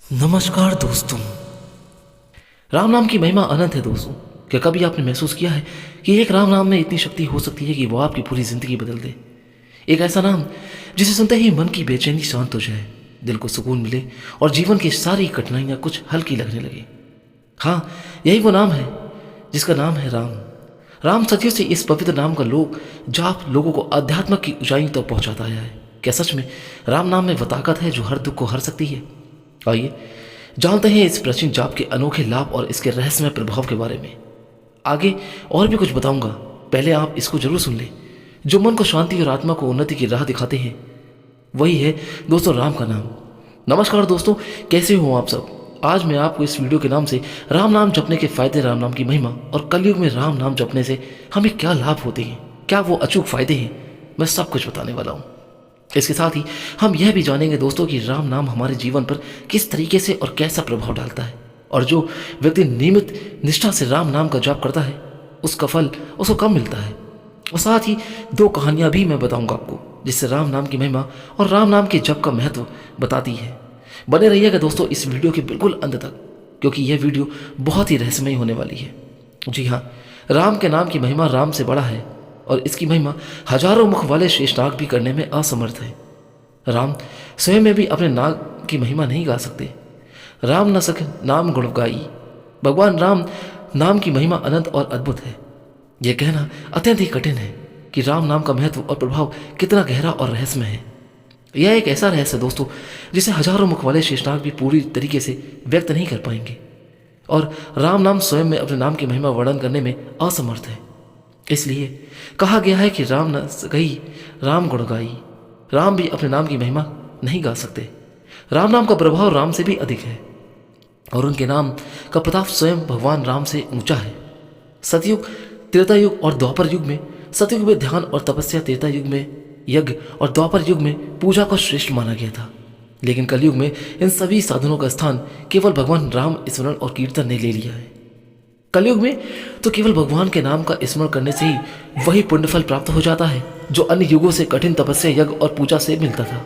नमस्कार दोस्तों। राम नाम की महिमा अनंत है दोस्तों। क्या कभी आपने महसूस किया है कि एक राम नाम में इतनी शक्ति हो सकती है कि वो आपकी पूरी जिंदगी बदल दे। एक ऐसा नाम जिसे सुनते ही मन की बेचैनी शांत हो जाए, दिल को सुकून मिले और जीवन की सारी कठिनाइयां कुछ हल्की लगने लगे। हाँ, यही वो नाम है जिसका नाम है राम। राम सदियों से इस पवित्र नाम का जाप लोगों को अध्यात्म की ऊंचाई तक पहुंचाता आया है। क्या सच में राम नाम में वो ताकत है जो हर दुख को हर सकती है? आइए जानते हैं इस प्राचीन जाप के अनोखे लाभ और इसके रहस्यमय प्रभाव के बारे में। आगे और भी कुछ बताऊंगा, पहले आप इसको जरूर सुन लें। जो मन को शांति और आत्मा को उन्नति की राह दिखाते हैं वही है दोस्तों राम का नाम। नमस्कार दोस्तों, कैसे हो आप सब? आज मैं आपको इस वीडियो के नाम से राम नाम जपने के फायदे, राम नाम की महिमा और कलयुग में राम नाम जपने से हमें क्या लाभ होते हैं, क्या वो अचूक फायदे हैं, मैं सब कुछ बताने वाला हूँ। इसके साथ ही हम यह भी जानेंगे दोस्तों कि राम नाम हमारे जीवन पर किस तरीके से और कैसा प्रभाव डालता है, और जो व्यक्ति नियमित निष्ठा से राम नाम का जाप करता है उसका फल उसको कब मिलता है। और साथ ही दो कहानियां भी मैं बताऊंगा आपको जिससे राम नाम की महिमा और राम नाम के जप का महत्व बताती है। बने रहिएगा दोस्तों इस वीडियो के बिल्कुल अंत तक, क्योंकि यह वीडियो बहुत ही रहस्यमय होने वाली है। जी हाँ, राम के नाम की महिमा राम से बड़ा है और इसकी महिमा हजारों मुख वाले शेषनाग भी करने में असमर्थ है। राम स्वयं में भी अपने नाग की महिमा नहीं गा सकते। राम न सक नाम गुण गाई। भगवान राम नाम की महिमा अनंत और अद्भुत है। यह कहना अत्यंत ही कठिन है कि राम नाम का महत्व और प्रभाव कितना गहरा और रहस्यमय है। यह एक ऐसा रहस्य दोस्तों जिसे हजारों मुख वाले शेषनाग भी पूरी तरीके से व्यक्त नहीं कर पाएंगे, और राम नाम स्वयं में अपने नाम की महिमा वर्णन करने में असमर्थ है। इसलिए कहा गया है कि राम न गई राम गुण गाई। राम भी अपने नाम की महिमा नहीं गा सकते। राम नाम का प्रभाव राम से भी अधिक है और उनके नाम का प्रताप स्वयं भगवान राम से ऊंचा है। सतयुग, त्रेता युग और द्वापर युग में सतयुग में ध्यान और तपस्या, त्रेता युग में यज्ञ और द्वापर युग में पूजा को श्रेष्ठ माना गया था। लेकिन कलयुग में इन सभी साधनों का स्थान केवल भगवान राम स्मरण और कीर्तन ने ले लिया है। कलयुग में तो केवल भगवान के नाम का स्मरण करने से ही वही पुण्यफल प्राप्त हो जाता है जो अन्य युगों से कठिन तपस्या, यज्ञ और पूजा से मिलता था।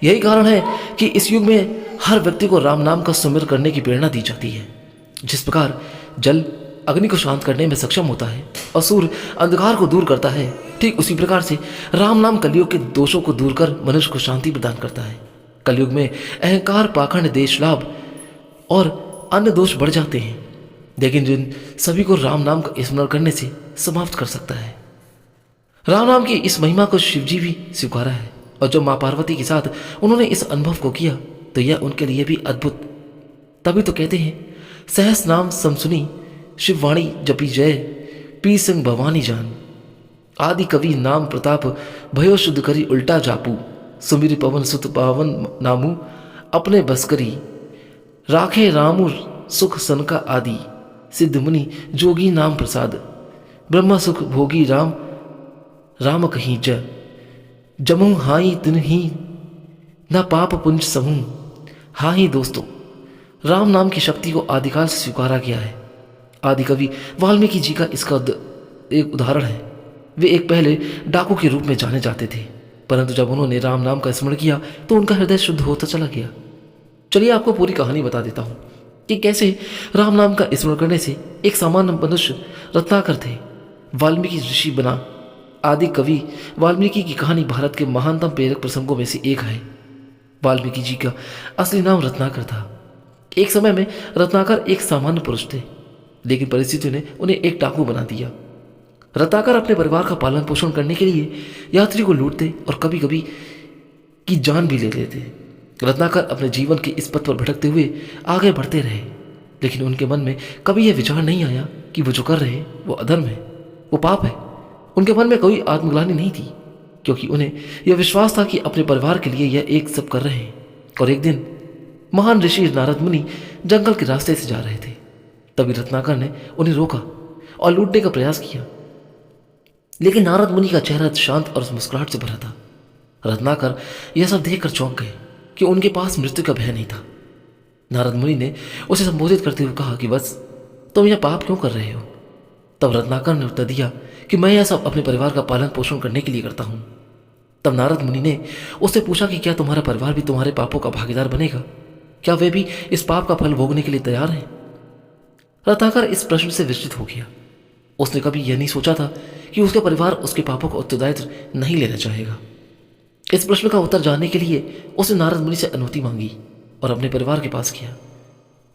यही कारण है कि इस युग में हर व्यक्ति को राम नाम का सुमिर करने की प्रेरणा दी जाती है। जिस प्रकार जल अग्नि को शांत करने में सक्षम होता है और सूर्य अंधकार को दूर करता है, ठीक उसी प्रकार से राम नाम कलयुग के दोषों को दूर कर मनुष्य को शांति प्रदान करता है। कलयुग में अहंकार, पाखंड, देश लाभ और अन्य दोष बढ़ जाते हैं, लेकिन जिन सभी को राम नाम का स्मरण करने से समाप्त कर सकता है। राम नाम की इस महिमा को शिवजी भी स्वीकारा है, और जब मां पार्वती के साथ उन्होंने इस अनुभव को किया तो यह उनके लिए भी अद्भुत। तभी तो कहते हैं, सहस नाम समसुनी शिववाणी जपी जय, पी संग भवानी जान। आदि कवि नाम प्रताप भयो शुद्ध करी उल्टा जापू, सुमिर पवन सुत पावन नामू अपने बसकरी। राखे रामु सुख सनका आदि, सिद्ध मुनि जोगी नाम प्रसाद। ब्रह्म सुख भोगी राम राम कहीं जमू हाई तिन ही न पाप पुंज समूह। हाँ ही दोस्तों, राम नाम की शक्ति को आदिकाल से स्वीकारा गया है। आदि कवि वाल्मीकि जी का इसका एक उदाहरण है। वे एक पहले डाकू के रूप में जाने जाते थे, परंतु जब उन्होंने राम नाम का स्मरण किया तो उनका हृदय शुद्ध होता चला गया। चलिए आपको पूरी कहानी बता देता हूँ कि कैसे राम नाम का स्मरण करने से एक सामान्य मनुष्य रत्नाकर थे, वाल्मीकि ऋषि बना। आदि कवि वाल्मीकि की कहानी भारत के महानतम प्रेरक प्रसंगों में से एक है। वाल्मीकि जी का असली नाम रत्नाकर था। एक समय में रत्नाकर एक सामान्य पुरुष थे, लेकिन परिस्थितियों ने उन्हें एक डाकू बना दिया। रत्नाकर अपने परिवार का पालन पोषण करने के लिए यात्री को लूटते और कभी कभी की जान भी ले लेते। रत्नाकर अपने जीवन के इस पथ पर भटकते हुए आगे बढ़ते रहे, लेकिन उनके मन में कभी यह विचार नहीं आया कि वो जो कर रहे वो अधर्म है, वो पाप है। उनके मन में कोई आत्मग्लानि नहीं थी, क्योंकि उन्हें यह विश्वास था कि अपने परिवार के लिए यह एक सब कर रहे हैं। और एक दिन महान ऋषि नारद मुनि जंगल के रास्ते से जा रहे थे। तभी रत्नाकर ने उन्हें रोका और लूटने का प्रयास किया, लेकिन नारद मुनि का चेहरा शांत और मुस्कुराहट से भरा था। रत्नाकर यह सब देखकर चौंक गए कि उनके पास मृत्यु का भय नहीं था। नारद मुनि ने उसे संबोधित करते हुए कहा कि बस तुम यह पाप क्यों कर रहे हो? तब रत्नाकर ने उत्तर दिया कि मैं यह सब अपने परिवार का पालन पोषण करने के लिए करता हूं। तब नारद मुनि ने उससे पूछा कि क्या तुम्हारा परिवार भी तुम्हारे पापों का भागीदार बनेगा? क्या वे भी इस पाप का फल भोगने के लिए तैयार हैं? रत्नाकर इस प्रश्न से विचलित हो गया। उसने कभी यह नहीं सोचा था कि उसका परिवार उसके पापों का उत्तरदायित्व नहीं लेना चाहेगा। इस प्रश्न का उत्तर जानने के लिए उसने नारद मुनि से अनुमति मांगी और अपने परिवार के पास किया।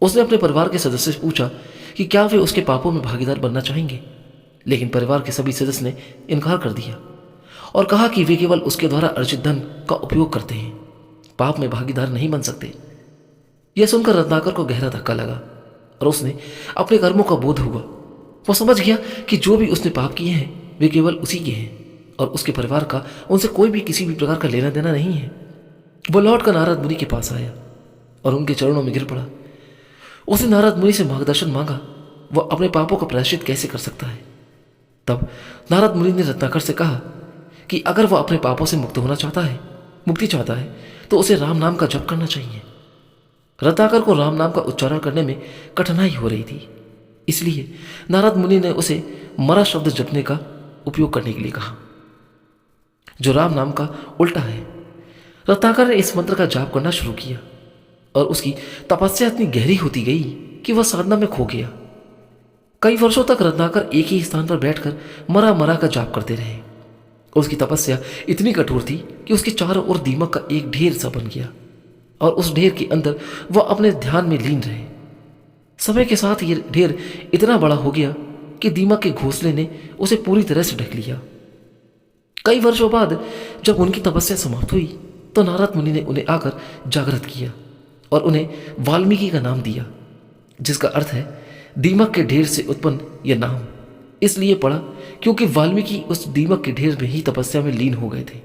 उसने अपने परिवार के सदस्य से पूछा कि क्या वे उसके पापों में भागीदार बनना चाहेंगे, लेकिन परिवार के सभी सदस्य ने इनकार कर दिया और कहा कि वे केवल उसके द्वारा अर्जित धन का उपयोग करते हैं, पाप में भागीदार नहीं बन सकते। यह सुनकर रत्नाकर को गहरा धक्का लगा और उसने अपने कर्मों का बोध हुआ। वो समझ गया कि जो भी उसने पाप किए हैं वे केवल उसी के हैं और उसके परिवार का उनसे कोई भी किसी भी प्रकार का लेना देना नहीं है। वो लौट कर नारद मुनि के पास आया और उनके चरणों में गिर पड़ा। उसने नारद मुनि से मार्गदर्शन मांगा, वह अपने पापों का प्रायश्चित कैसे कर सकता है। तब नारद मुनि ने रत्नाकर से कहा कि अगर वह अपने पापों से मुक्ति चाहता है तो उसे राम नाम का जप करना चाहिए। रत्नाकर को राम नाम का उच्चारण करने में कठिनाई हो रही थी, इसलिए नारद मुनि ने उसे मरा शब्द जपने का उपयोग करने के लिए कहा, जो राम नाम का उल्टा है। रत्नाकर ने इस मंत्र का जाप करना शुरू किया और उसकी तपस्या इतनी गहरी होती गई कि वह साधना में खो गया। कई वर्षों तक रत्नाकर एक ही स्थान पर बैठकर मरा मरा का जाप करते रहे। उसकी तपस्या इतनी कठोर थी कि उसके चारों ओर दीमक का एक ढेर सा बन गया और उस ढेर के अंदर वह अपने ध्यान में लीन रहे। समय के साथ यह ढेर इतना बड़ा हो गया कि दीमक के घोंसले ने उसे पूरी तरह से ढक लिया। कई वर्षों बाद जब उनकी तपस्या समाप्त हुई तो नारद मुनि ने उन्हें आकर जागृत किया और उन्हें वाल्मीकि का नाम दिया, जिसका अर्थ है दीमक के ढेर से उत्पन्न यह नाम इसलिए पड़ा क्योंकि वाल्मीकि उस दीमक के ढेर में ही तपस्या में लीन हो गए थे।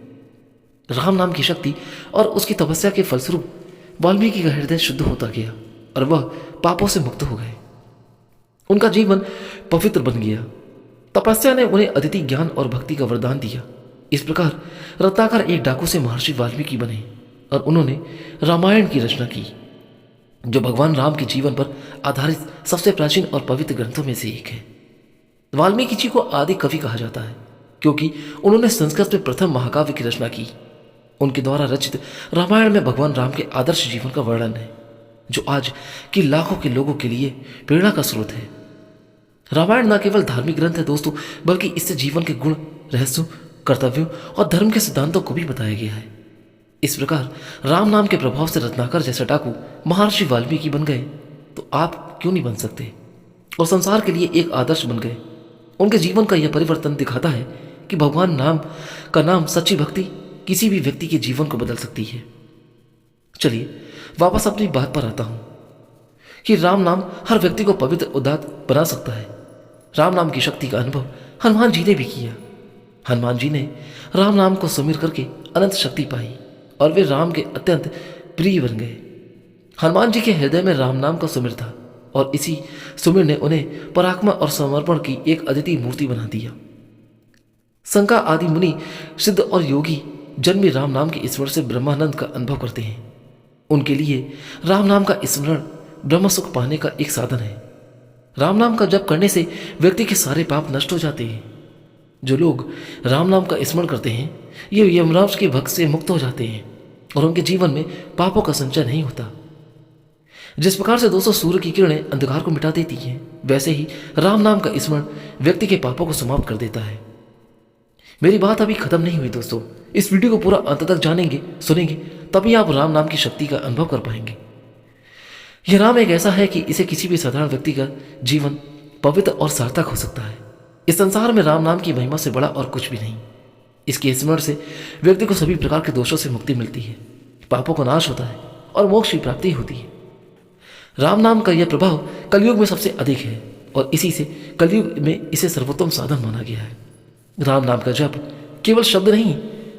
राम नाम की शक्ति और उसकी तपस्या के फलस्वरूप वाल्मीकि का हृदय शुद्ध होता गया और वह पापों से मुक्त हो गए। उनका जीवन पवित्र बन गया। तपस्या ने उन्हें अदिति ज्ञान और भक्ति का वरदान दिया। इस प्रकार रत्नाकर एक डाकू से महर्षि वाल्मीकि बने और उन्होंने रामायण की रचना की, जो भगवान राम के जीवन पर आधारित सबसे प्राचीन और पवित्र ग्रंथों में से एक है। वाल्मीकि जी को आदि कवि कहा जाता है क्योंकि उन्होंने संस्कृत में प्रथम महाकाव्य की रचना की। उनके द्वारा रचित रामायण में भगवान राम के आदर्श जीवन का वर्णन है, जो आज की लाखों के लोगों के लिए प्रेरणा का स्रोत है। रामायण न केवल धार्मिक ग्रंथ है दोस्तों, बल्कि इससे जीवन के गुण, रहस्यों, कर्तव्यों और धर्म के सिद्धांतों को भी बताया गया है। इस प्रकार राम नाम के प्रभाव से रत्नाकर जैसा डाकू महर्षि वाल्मीकि बन गए तो आप क्यों नहीं बन सकते और संसार के लिए एक आदर्श बन गए। उनके जीवन का यह परिवर्तन दिखाता है कि भगवान नाम का नाम सच्ची भक्ति किसी भी व्यक्ति के जीवन को बदल सकती है। चलिए वापस अपनी बात पर आता हूं कि राम नाम हर व्यक्ति को पवित्र उदात्त बना सकता है। राम नाम की शक्ति का अनुभव हनुमान जी ने भी किया। हनुमान जी ने राम नाम को सुमिर करके अनंत शक्ति पाई और वे राम के अत्यंत प्रिय बन गए। हनुमान जी के हृदय में राम नाम का सुमिर था और इसी सुमिर ने उन्हें पराक्रम और समर्पण की एक अद्वितीय मूर्ति बना दिया। शंकर आदि मुनि, सिद्ध और योगी जन्मी राम नाम के स्मरण से ब्रह्मानंद का अनुभव करते हैं। उनके लिए राम नाम का स्मरण ब्रह्म सुख पाने का एक साधन है। राम नाम का जप करने से व्यक्ति के सारे पाप नष्ट हो जाते हैं। जो लोग राम नाम का स्मरण करते हैं ये यमराज के भक्त से मुक्त हो जाते हैं और उनके जीवन में पापों का संचय नहीं होता। जिस प्रकार से दोस्तों सूर्य की किरणें अंधकार को मिटा देती हैं, वैसे ही राम नाम का स्मरण व्यक्ति के पापों को समाप्त कर देता है। मेरी बात अभी खत्म नहीं हुई दोस्तों, इस वीडियो को पूरा अंत तक जानेंगे, सुनेंगे, तभी आप राम नाम की शक्ति का अनुभव कर पाएंगे। यह नाम एक ऐसा है कि इसे किसी भी साधारण व्यक्ति का जीवन पवित्र और सार्थक हो सकता है। इस संसार में राम नाम की महिमा से बड़ा और कुछ भी नहीं। इसके स्मरण से व्यक्ति को सभी प्रकार के दोषों से मुक्ति मिलती है, पापों का नाश होता है और मोक्ष की प्राप्ति होती है। राम नाम का यह प्रभाव कलयुग में सबसे अधिक है और इसी से कलयुग में इसे सर्वोत्तम साधन माना गया है। राम नाम का जप केवल शब्द नहीं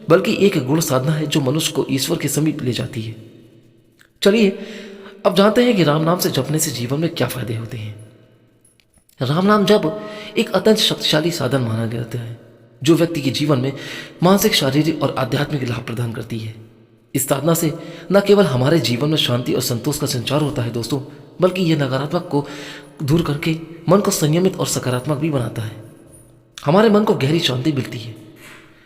बल्कि एक गुण साधना है जो मनुष्य को ईश्वर के समीप ले जाती है। चलिए अब जानते हैं कि राम नाम से जपने से जीवन में क्या फायदे होते हैं। राम नाम जप एक अत्यंत शक्तिशाली साधन माना जाता है जो व्यक्ति के जीवन में मानसिक, शारीरिक और आध्यात्मिक लाभ प्रदान करती है। इस साधना से न केवल हमारे जीवन में शांति और संतोष का संचार होता है दोस्तों, बल्कि यह नकारात्मक को दूर करके मन को संयमित और सकारात्मक भी बनाता है। हमारे मन को गहरी शांति मिलती है।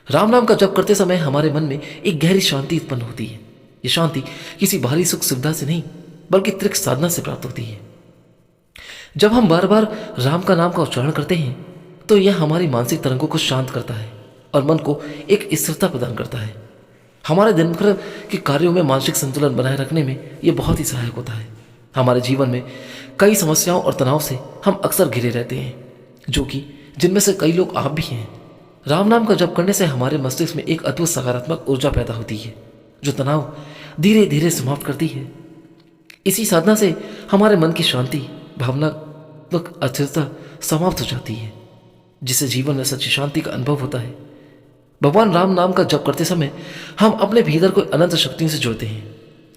राम नाम का जप करते समय हमारे मन में एक गहरी शांति उत्पन्न होती है। ये शांति किसी बाहरी सुख सुविधा से नहीं बल्कि त्रिक साधना से प्राप्त होती है। जब हम बार बार राम का नाम का उच्चारण करते हैं तो यह हमारी मानसिक तरंगों को शांत करता है और मन को एक स्थिरता प्रदान करता है। हमारे दिन भर के कार्यों में मानसिक संतुलन बनाए रखने में यह बहुत ही सहायक होता है। हमारे जीवन में कई समस्याओं और तनाव से हम अक्सर घिरे रहते हैं, जो कि जिनमें से कई लोग आप भी हैं। राम नाम का जप करने से हमारे मस्तिष्क में एक अद्भुत सकारात्मक ऊर्जा पैदा होती है, जो तनाव धीरे धीरे समाप्त करती है। इसी साधना से हमारे मन की शांति, भावनात्मक अस्थिरता समाप्त हो जाती है, जिससे जीवन में सच्ची शांति का अनुभव होता है। भगवान राम नाम का जप करते समय हम अपने भीतर को अनंत शक्तियों से जुड़ते हैं।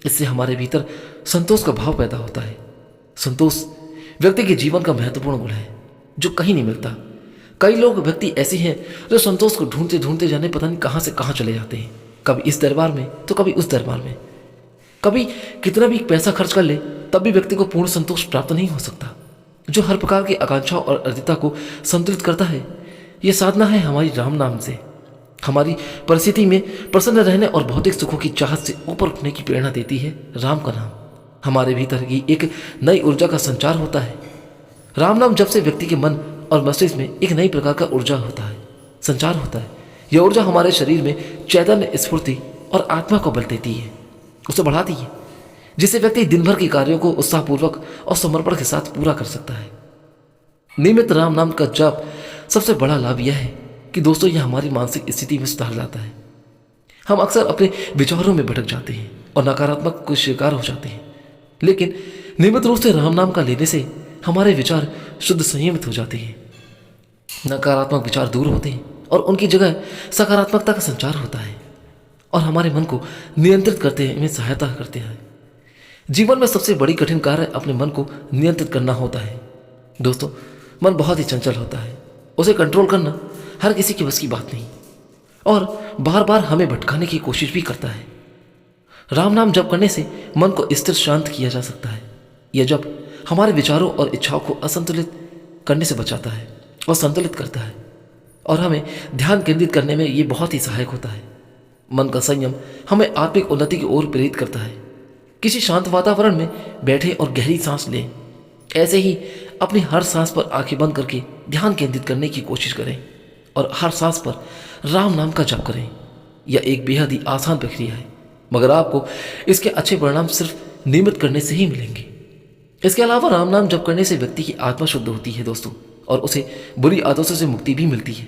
इससे हमारे भीतर संतोष का भाव पैदा होता है। संतोष व्यक्ति के जीवन का महत्वपूर्ण गुण है, जो कहीं नहीं मिलता। कई लोग व्यक्ति ऐसे हैं जो संतोष को ढूंढते ढूंढते जाने पता नहीं कहां से कहां चले जाते हैं, कभी इस दरबार में तो कभी उस दरबार में। कभी कितना भी पैसा खर्च कर ले तब भी व्यक्ति को पूर्ण संतोष प्राप्त नहीं हो सकता। जो हर प्रकार की आकांक्षाओं और अर्जिता को संतुलित करता है, यह साधना है हमारी राम नाम से। हमारी परिस्थिति में प्रसन्न रहने और भौतिक सुखों की चाहत से ऊपर उठने की प्रेरणा देती है राम का नाम। हमारे भीतर की एक नई ऊर्जा का संचार होता है। राम नाम जब से व्यक्ति के मन और मस्तिष्क में एक नई प्रकार का ऊर्जा होता है, संचार होता है। यह ऊर्जा हमारे शरीर में चैतन्य, स्फूर्ति और आत्मा को बल देती है, उसे बढ़ाती है, जिससे व्यक्ति दिन भर के कार्यों को उत्साहपूर्वक और समर्पण के साथ पूरा कर सकता है। नियमित राम नाम का जप सबसे बड़ा लाभ यह है कि दोस्तों, यह हमारी मानसिक स्थिति में सुधार लाता है। हम अक्सर अपने विचारों में भटक जाते हैं और नकारात्मक को शिकार हो जाते हैं, लेकिन नियमित रूप से राम नाम का लेने से हमारे विचार शुद्ध संयमित हो जाते हैं। नकारात्मक विचार दूर होते हैं और उनकी जगह सकारात्मकता का संचार होता है और हमारे मन को नियंत्रित करते में सहायता करते हैं। जीवन में सबसे बड़ी कठिन कार्य अपने मन को नियंत्रित करना होता है। दोस्तों, मन बहुत ही चंचल होता है, उसे कंट्रोल करना हर किसी की बस की बात नहीं और बार बार हमें भटकाने की कोशिश भी करता है। राम नाम जप करने से मन को स्थिर शांत किया जा सकता है। यह जप हमारे विचारों और इच्छाओं को असंतुलित करने से बचाता है और संतुलित करता है और हमें ध्यान केंद्रित करने में यह बहुत ही सहायक होता है। मन का संयम हमें आत्मिक उन्नति की ओर प्रेरित करता है। किसी शांत वातावरण में बैठे और गहरी सांस लें। ऐसे ही अपनी हर सांस पर आंखें बंद करके ध्यान केंद्रित करने की कोशिश करें और हर सांस पर राम नाम का जप करें। यह एक बेहद ही आसान प्रक्रिया है, मगर आपको इसके अच्छे परिणाम सिर्फ नियमित करने से ही मिलेंगे। इसके अलावा राम नाम जप करने से व्यक्ति की आत्मा शुद्ध होती है दोस्तों, और उसे बुरी आदतों से मुक्ति भी मिलती है।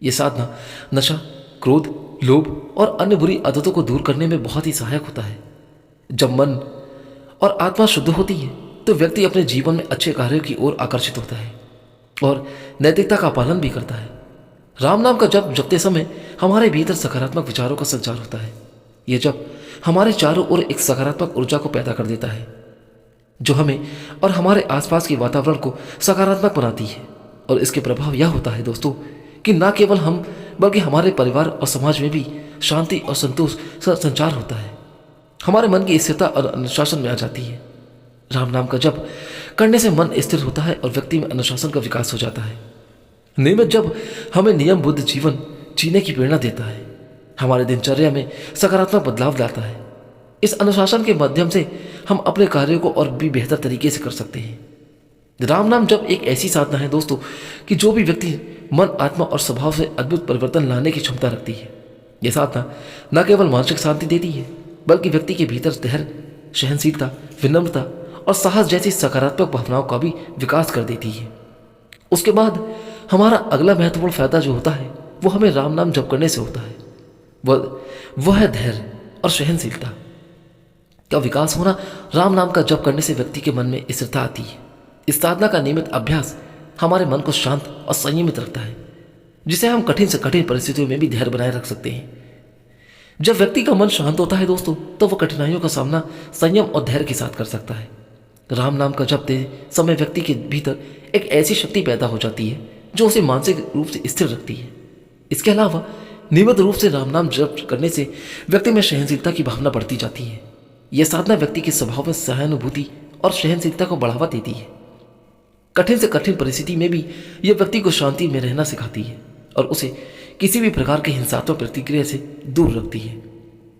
यह साधना नशा, क्रोध, लोभ और अन्य बुरी आदतों को दूर करने में बहुत ही सहायक होता है। जब मन और आत्मा शुद्ध होती है तो व्यक्ति अपने जीवन में अच्छे कार्यों की ओर आकर्षित होता है और नैतिकता का पालन भी करता है। राम नाम का जप जपते समय हमारे भीतर सकारात्मक विचारों का संचार होता है। यह जप हमारे चारों ओर एक सकारात्मक ऊर्जा को पैदा कर देता है, जो हमें और हमारे आसपास के वातावरण को सकारात्मक बनाती है। और इसके प्रभाव यह होता है दोस्तों कि न केवल हम बल्कि हमारे परिवार और समाज में भी शांति और संतोष संचार होता है। हमारे मन की स्थिरता और अनुशासन में आ जाती है। राम नाम का जप करने से मन स्थिर होता है और व्यक्ति में अनुशासन का विकास हो जाता है। नियमित जप हमें नियमबद्ध जीवन जीने की प्रेरणा देता है, हमारे दिनचर्या में सकारात्मक बदलाव लाता है। इस अनुशासन के माध्यम से हम अपने कार्यों को और भी बेहतर तरीके से कर सकते हैं। राम नाम जप एक ऐसी साधना है दोस्तों कि जो भी व्यक्ति मन, आत्मा और स्वभाव से अद्भुत परिवर्तन लाने की क्षमता रखती है। यह साधना न केवल मानसिक शांति देती है, बल्कि व्यक्ति के भीतर धैर्य, सहनशीलता, विनम्रता और साहस जैसी सकारात्मक भावनाओं का भी विकास कर देती है। उसके बाद हमारा अगला महत्वपूर्ण फायदा जो होता है वो हमें राम नाम जप करने से होता है। वह है धैर्य और सहनशीलता का विकास होना। राम नाम का जप करने से व्यक्ति के मन में स्थिरता आती है। इस साधना का नियमित अभ्यास हमारे मन को शांत और संयमित रखता है, जिसे हम कठिन से कठिन परिस्थितियों में भी धैर्य बनाए रख सकते हैं। जब व्यक्ति का मन शांत होता है दोस्तों, तो वह कठिनाइयों का सामना संयम और धैर्य के साथ कर सकता है। राम नाम का जपते समय व्यक्ति के भीतर एक ऐसी शक्ति पैदा हो जाती है जो उसे मानसिक रूप से स्थिर रखती है। इसके अलावा नियमित रूप से राम नाम जप करने से व्यक्ति में सहनशीलता की भावना बढ़ती जाती है। यह साधना व्यक्ति के स्वभाव में सहानुभूति और सहनशीलता को बढ़ावा देती है। कठिन से कठिन परिस्थिति में भी यह व्यक्ति को शांति में रहना सिखाती है और उसे किसी भी प्रकार की हिंसात्मक प्रतिक्रिया से दूर रखती है।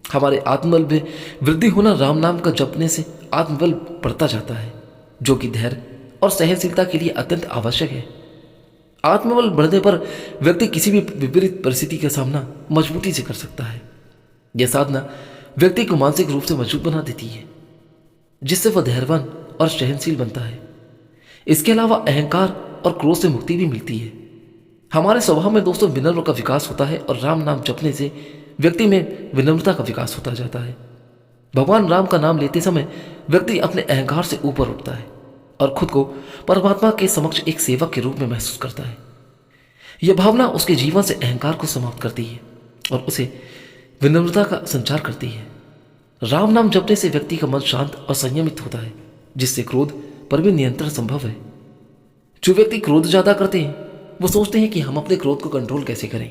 हमारे आत्मबल में वृद्धि होना राम नाम का जपने से आत्मबल बढ़ता जाता है, जो कि धैर्य और सहनशीलता के लिए अत्यंत आवश्यक है। आत्मबल बढ़ने पर व्यक्ति किसी भी विपरीत परिस्थिति का सामना मजबूती से कर सकता है। यह साधना व्यक्ति को मानसिक रूप से मजबूत बना देती है, जिससे वह धैर्यवान और सहनशील बनता है। इसके अलावा अहंकार और क्रोध से मुक्ति भी मिलती है। हमारे स्वभाव में दोस्तों विनम्र का विकास होता है और राम नाम जपने से व्यक्ति में विनम्रता का विकास होता जाता है। भगवान राम का नाम लेते समय व्यक्ति अपने अहंकार से ऊपर उठता है और खुद को परमात्मा के समक्ष एक सेवक के रूप में महसूस करता है। यह भावना उसके जीवन से अहंकार को समाप्त करती है और उसे विनम्रता का संचार करती है। राम नाम जपने से व्यक्ति का मन शांत और संयमित होता है, जिससे क्रोध पर भी नियंत्रण संभव है। जो व्यक्ति क्रोध ज्यादा करते हैं वो सोचते हैं कि हम अपने क्रोध को कंट्रोल कैसे करें।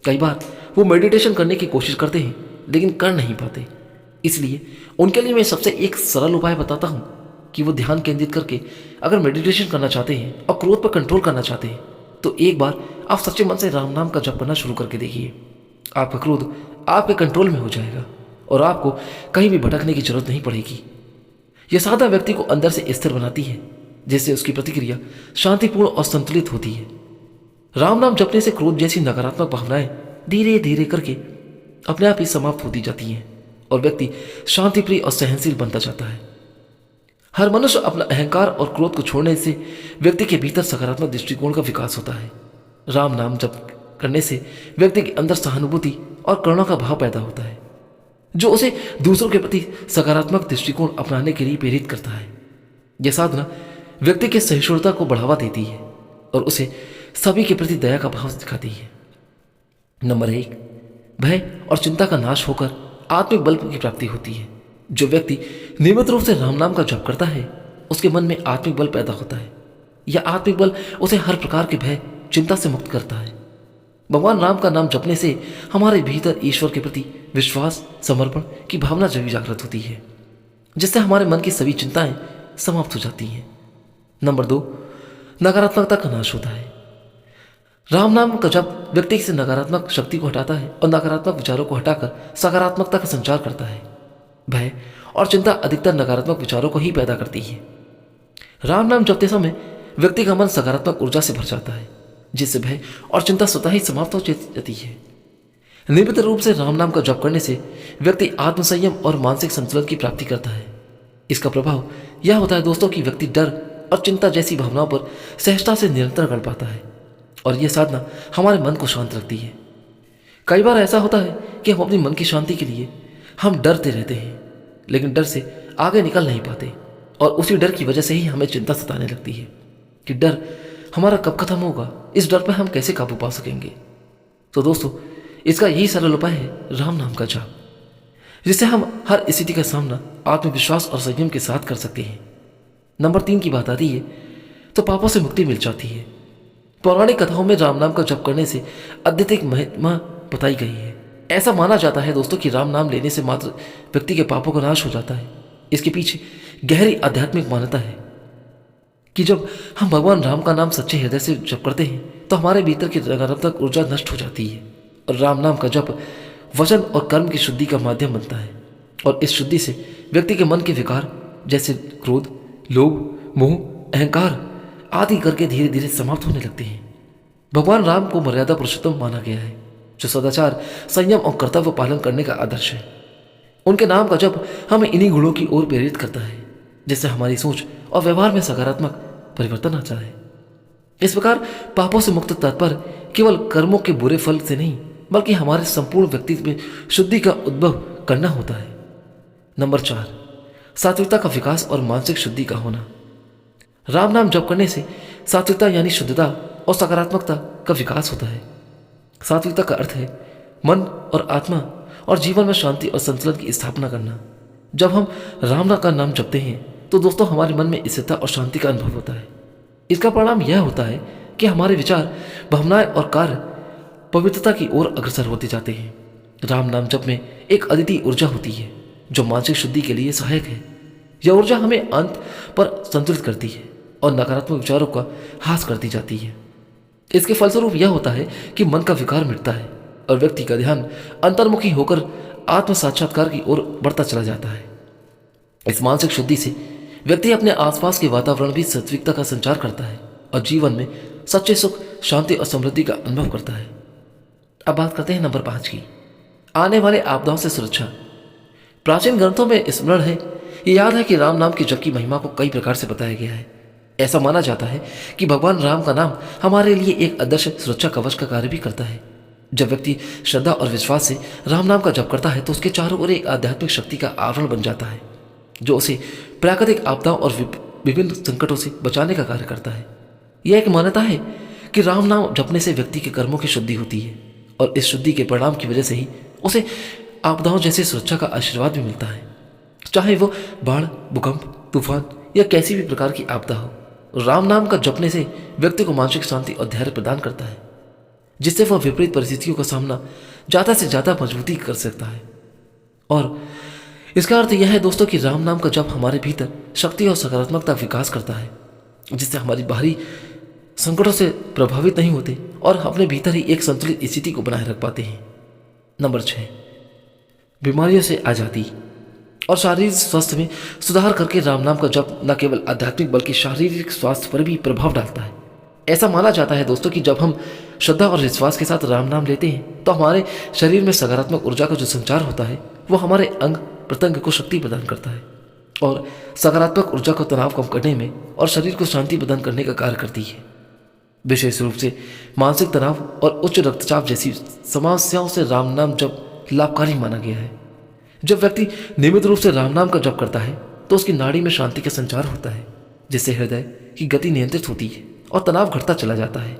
कई बार वो मेडिटेशन करने की कोशिश करते हैं लेकिन कर नहीं पाते। इसलिए उनके लिए मैं सबसे एक सरल उपाय बताता हूं कि वो ध्यान केंद्रित करके अगर मेडिटेशन करना चाहते हैं और क्रोध पर कंट्रोल करना चाहते हैं तो एक बार आप सच्चे मन से राम नाम का जप करना शुरू करके देखिए। आपका क्रोध आपके कंट्रोल में हो जाएगा और आपको कहीं भी भटकने की जरूरत नहीं पड़ेगी। यह साधना व्यक्ति को अंदर से स्थिर बनाती है, जिससे उसकी प्रतिक्रिया शांतिपूर्ण और संतुलित होती है। राम नाम जपने से क्रोध जैसी नकारात्मक भावनाएं धीरे धीरे करके अपने आप ही समाप्त होती जाती हैं और व्यक्ति शांतिप्रिय और सहनशील बनता जाता है। हर मनुष्य अपना अहंकार और क्रोध को छोड़ने से व्यक्ति के भीतर सकारात्मक दृष्टिकोण का विकास होता है। राम नाम जप करने से व्यक्ति के अंदर सहानुभूति और करुणा का भाव पैदा होता है, जो उसे दूसरों के प्रति सकारात्मक दृष्टिकोण अपनाने के लिए प्रेरित करता है। यह साधना व्यक्ति के सहिष्णुता को बढ़ावा देती है और उसे सभी के प्रति दया का भाव दिखाती है। नंबर 1, भय और चिंता का नाश होकर आत्मिक बल की प्राप्ति होती है। जो व्यक्ति नियमित रूप से राम नाम का जप करता है उसके मन में आत्मिक बल पैदा होता है। यह आत्मिक बल उसे हर प्रकार के भय चिंता से मुक्त करता है। भगवान राम का नाम जपने से हमारे भीतर ईश्वर के प्रति विश्वास, समर्पण की भावना जागृत होती है, जिससे हमारे मन की सभी चिंताएं समाप्त हो जाती हैं। नंबर 2, नकारात्मकता का नाश होता है। राम नाम का जप व्यक्ति से नकारात्मक शक्ति को हटाता है और नकारात्मक विचारों को हटाकर सकारात्मकता का संचार करता है। भय और चिंता अधिकतर नकारात्मक विचारों को ही पैदा करती है। राम नाम जपते समय व्यक्ति का मन सकारात्मक ऊर्जा से भर जाता है, जिससे भय और चिंता स्वतः ही समाप्त हो जाती है। नियमित रूप से राम नाम का जप करने से व्यक्ति आत्मसंयम और मानसिक संतुलन की प्राप्ति करता है। इसका प्रभाव यह होता है दोस्तों कि व्यक्ति डर और चिंता जैसी भावनाओं पर सहजता से नियंत्रण कर पाता है और यह साधना हमारे मन को शांत रखती है। कई बार ऐसा होता है कि हम अपने मन की शांति के लिए हम डरते रहते हैं, लेकिन डर से आगे निकल नहीं पाते और उसी डर की वजह से ही हमें चिंता सताने लगती है कि डर हमारा कब खत्म होगा, इस डर पर हम कैसे काबू पा सकेंगे। तो दोस्तों, इसका यही सरल उपाय है राम नाम का जाप, जिससे हम हर स्थिति का सामना आत्मविश्वास और संयम के साथ कर सकते हैं। नंबर 3 की बात आती है तो पापों से मुक्ति मिल जाती है। पौराणिक कथाओं में राम नाम का जप करने से अत्यधिक महिमा बताई गई है। ऐसा माना जाता है दोस्तों कि राम नाम लेने से मात्र व्यक्ति के पापों का नाश हो जाता है। इसके पीछे गहरी आध्यात्मिक मान्यता है कि जब हम भगवान राम का नाम सच्चे हृदय से जप करते हैं तो हमारे भीतर की नकारात्मक ऊर्जा नष्ट हो जाती है और राम नाम का जप वचन और कर्म की शुद्धि का माध्यम बनता है और इस शुद्धि से व्यक्ति के मन के विकार जैसे क्रोध, लोभ, मोह, अहंकार आदि करके धीरे धीरे समाप्त होने लगते हैं। भगवान राम को मर्यादा पुरुषोत्तम माना गया है, जो सदाचार, संयम और कर्तव्य पालन करने का आदर्श है। उनके नाम का जप हमें इन्हीं गुणों की ओर प्रेरित करता है, जिससे हमारी सोच और व्यवहार में सकारात्मक परिवर्तन आता है। इस प्रकार पापों से मुक्त तात्पर्य केवल कर्मों के बुरे फल से नहीं, बल्कि हमारे संपूर्ण व्यक्तित्व में शुद्धि का उद्भव करना होता है। नंबर 4, सात्विकता का विकास और मानसिक शुद्धि का होना। राम नाम जप करने से सात्विकता यानी शुद्धता और सकारात्मकता का विकास होता है। सात्विकता का अर्थ है मन और आत्मा और जीवन में शांति और संतुलन की स्थापना करना। जब हम राम का नाम जपते हैं तो दोस्तों हमारे मन में स्थिरता और शांति का अनुभव होता है। इसका परिणाम यह होता है कि हमारे विचार, भावनाएं और कार्य पवित्रता की ओर अग्रसर होते जाते हैं। राम नाम जप में एक अद्वितीय ऊर्जा होती है जो मानसिक शुद्धि के लिए सहायक है। यह ऊर्जा हमें अंत पर संतुलित करती है और नकारात्मक विचारों का ह्रास करती जाती है। इसके फलस्वरूप यह होता है कि मन का विकार मिटता है और व्यक्ति का ध्यान अंतर्मुखी होकर आत्म साक्षात्कार की ओर बढ़ता चला जाता है। इस मानसिक शुद्धि से व्यक्ति अपने आसपास के वातावरण भी सात्विकता का संचार करता है और जीवन में सच्चे सुख, शांति और समृद्धि का अनुभव करता है। अब बात करते हैं नंबर 5 की, आने वाले आपदाओं से सुरक्षा। प्राचीन ग्रंथों में स्मरण है, ये याद है कि राम नाम की जप की महिमा को कई प्रकार से बताया गया है। ऐसा माना जाता है कि भगवान राम का नाम हमारे लिए एक आदर्श सुरक्षा कवच का कार्य भी करता है। जब व्यक्ति श्रद्धा और विश्वास से राम नाम का जप करता है तो उसके चारों ओर एक आध्यात्मिक शक्ति का आवरण बन जाता है, जो उसे प्राकृतिक आपदाओं और विभिन्न संकटों से बचाने का कार्य करता है। यह एक मान्यता है कि राम नाम जपने से व्यक्ति के कर्मों की शुद्धि होती है और इस शुद्धि के परिणाम की वजह से ही उसे आपदाओं जैसे सुरक्षा का आशीर्वाद भी मिलता है। चाहे वो बाढ़, भूकंप, तूफान या कैसी भी प्रकार की आपदा हो, राम नाम का जपने से व्यक्ति को मानसिक शांति और धैर्य प्रदान करता है, जिससे वह विपरीत परिस्थितियों का सामना ज़्यादा से ज़्यादा मजबूती कर सकता है। और इसका अर्थ यह है दोस्तों कि राम नाम का जप हमारे भीतर शक्ति और सकारात्मकता का विकास करता है, जिससे हमारी बाहरी संकटों से प्रभावित नहीं होते और अपने भीतर ही एक संतुलित स्थिति को बनाए रख पाते हैं। नंबर 6, बीमारियों से आज़ादी और शारीरिक स्वास्थ्य में सुधार करके राम नाम का जप न केवल आध्यात्मिक बल्कि शारीरिक स्वास्थ्य पर भी प्रभाव डालता है। ऐसा माना जाता है दोस्तों कि जब हम श्रद्धा और विश्वास के साथ राम नाम लेते हैं तो हमारे शरीर में सकारात्मक ऊर्जा का जो संचार होता है वो हमारे अंग प्रत्यंग को शक्ति प्रदान करता है और सकारात्मक ऊर्जा को तनाव कम करने में और शरीर को शांति प्रदान करने का कार्य करती है। विशेष रूप से मानसिक तनाव और उच्च रक्तचाप जैसी समस्याओं से राम नाम जप लाभकारी माना गया है। जब व्यक्ति नियमित रूप से राम नाम का जप करता है तो उसकी नाड़ी में शांति का संचार होता है, जिससे हृदय की गति नियंत्रित होती है और तनाव घटता चला जाता है।